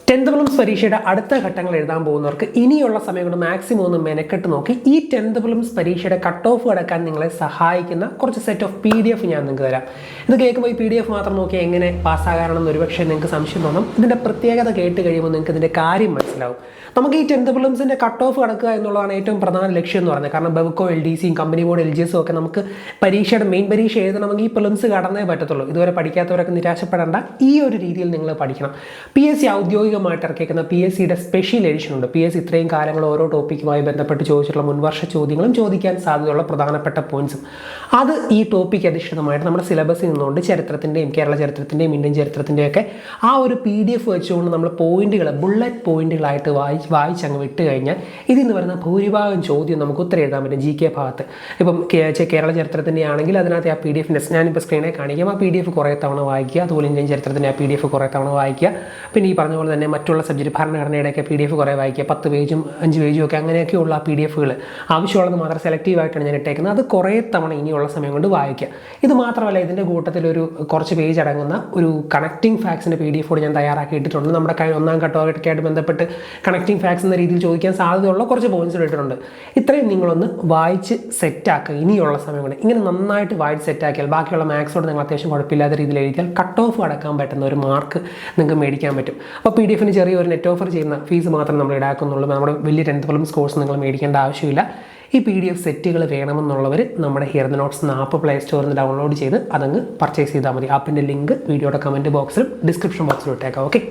10th prelims പരീക്ഷയുടെ അടുത്ത ഘട്ടങ്ങൾ എഴുതാൻ പോകുന്നവർക്ക് ഇനിയുള്ള സമയം കൊണ്ട് മാക്സിമം ഒന്ന് മെനക്കെട്ട് നോക്കി ഈ 10th പ്രിലിംസ് പരീക്ഷയുടെ കട്ട് ഓഫ് കടക്കാൻ നിങ്ങളെ സഹായിക്കുന്ന കുറച്ച് സെറ്റ് ഓഫ് PDF ഞാൻ നിങ്ങൾക്ക് തരാം. ഇത് കേൾക്കുമ്പോൾ ഈ PDF മാത്രം നോക്കി എങ്ങനെ പാസ്സാകാനാണെന്ന് ഒരുപക്ഷെ നിങ്ങൾക്ക് സംശയം തോന്നും. ഇതിൻ്റെ പ്രത്യേകത കേട്ട് കഴിയുമ്പോൾ നിങ്ങൾക്ക് ഇതിൻ്റെ കാര്യം മനസ്സിലാവും. നമുക്ക് ഈ 10th പ്രിലിംസിൻ്റെ കട്ട് ഓഫ് കടക്കുക എന്നുള്ളതാണ് ഏറ്റവും പ്രധാന ലക്ഷ്യം എന്ന് പറയുന്നത്. കാരണം ബെവ്കോ LDCയും കമ്പനി ബോർഡ് LGSും ഒക്കെ നമുക്ക് പരീക്ഷയുടെ മെയിൻ പരീക്ഷ എഴുതണമെങ്കിൽ ഈ പ്രിലിംസ് കടന്നേ പറ്റത്തുള്ളൂ. ഇതുവരെ പഠിക്കാത്തവരൊക്കെ നിരാശപ്പെടേണ്ട, ഈ ഒരു രീതിയിൽ നിങ്ങൾ പഠിക്കണം. PSC ഔദ്യോഗികമായിട്ട് ഇറക്കിയിരിക്കുന്ന PSCയുടെ സ്പെഷ്യൽ എഡിഷൻ ഉണ്ട്. PSC ഇത്രയും കാലങ്ങൾ ഓരോ ടോപ്പിക്കുമായി ബന്ധപ്പെട്ട് ചോദിച്ചിട്ടുള്ള മുൻവർഷ ചോദ്യങ്ങളും ചോദിക്കാൻ സാധ്യതയുള്ള പ്രധാനപ്പെട്ട പോയിന്റ്സും അത് ഈ ടോപ്പിക് അധിഷ്ഠിതമായിട്ട് നമ്മുടെ സിലബസിൽ നിന്നുകൊണ്ട് ചരിത്രത്തിൻ്റെയും കേരള ചരിത്രത്തിൻ്റെയും ഇന്ത്യൻ ചരിത്രത്തിൻ്റെയും ഒക്കെ ആ ഒരു PDF വെച്ചുകൊണ്ട് നമ്മൾ പോയിന്റുകൾ ബുള്ളറ്റ് പോയിന്റുകളായിട്ട് വായിച്ചങ്ങ് വിട്ട് കഴിഞ്ഞാൽ ഇതിൽ നിന്ന് വരുന്ന ഭൂരിഭാഗം ചോദ്യം നമുക്ക് ഉത്തരം എഴുതാൻ പറ്റും. GK ഭാഗത്ത് ഇപ്പം കേരള ചരിത്രത്തിൻ്റെ ആണെങ്കിൽ അതിനകത്ത് ആ PDF ഞാനിപ്പോൾ സ്ക്രീനിൽ കാണിക്കാം. ആ PDF കുറേ തവണ വായിക്കുക. അതുപോലെ ഇന്ത്യൻ ചരിത്രത്തിൻ്റെ ആ PDF കുറേ തവണ വായിക്കുക. പിന്നെ ഈ പറഞ്ഞ പോലെ തന്നെ മറ്റുള്ള സബ്ജക്റ്റ് ഭരണഘടനയുടെയൊക്കെ PDF കുറേ വായിക്കുക. 10 പേജും 5 പേജും ഒക്കെ അങ്ങനെയൊക്കെയുള്ള ആ PDFകൾ ആവശ്യമുള്ളത് മാത്രം സെലക്റ്റീവായിട്ടാണ് ഞാൻ ഇട്ടേക്കുന്നത്. അത് കുറേ തവണ ഇനിയുള്ള സമയം കൊണ്ട് വായിക്കുക. ഇത് മാത്രമല്ല, ഇതിൻ്റെ കൂട്ടത്തിലൊരു കുറച്ച് പേജ് അടങ്ങുന്ന ഒരു കണക്റ്റിംഗ് ഫാക്സിൻ്റെ PDF കൂടി ഞാൻ തയ്യാറാക്കിയിട്ടുണ്ട്. നമ്മുടെ ഒന്നാം ഘട്ടമൊക്കെയായിട്ട് ബന്ധപ്പെട്ട് കണക്റ്റിംഗ് ഫാക്സ് എന്ന രീതിയിൽ ചോദിക്കാൻ സാധ്യതയുള്ള കുറച്ച് പോയിന്റ്സ് ഇട്ടിട്ടുണ്ട്. ഇത്രയും നിങ്ങളൊന്ന് വായിച്ച് സെറ്റാക്കുക ഇനിയുള്ള സമയം കൊണ്ട്. ഇങ്ങനെ നന്നായിട്ട് വായിച്ച് സെറ്റാക്കിയാൽ ബാക്കിയുള്ള മാത്സോട് നിങ്ങൾ അത്യാവശ്യം കുഴപ്പമില്ലാത്ത രീതിയിൽ എഴുതിയാൽ കട്ട് ഓഫ് അടക്കാൻ പറ്റുന്ന ഒരു മാർക്ക് നിങ്ങൾക്ക് മേടിക്കാൻ പറ്റും. അപ്പോൾ PDFന് ചെറിയൊരു നെറ്റ് ഓഫർ ചെയ്യുന്ന ഫീസ് മാത്രം നമ്മൾ ഈടാക്കുന്നുള്ളൂ. നമ്മുടെ വലിയ 10th പ്രിലിംസ് കോഴ്സ് നിങ്ങൾ മേടിക്കേണ്ട ആവശ്യമില്ല. ഈ PDF സെറ്റുകൾ വേണമെന്നുള്ളവർ നമ്മുടെ ഹിയർ ദ നോട്ട്സ് എന്ന ആപ്പ് പ്ലേ സ്റ്റോറിൽ നിന്ന് ഡൗൺലോഡ് ചെയ്ത് അതങ്ങ് പർച്ചേസ് ചെയ്താൽ മതി. ആപ്പിൻ്റെ ലിങ്ക് വീഡിയോയുടെ കമൻറ്റ് ബോക്സിലും ഡിസ്ക്രിപ്ഷൻ ബോക്സിലും ഇട്ടേക്കാം. ഓക്കെ.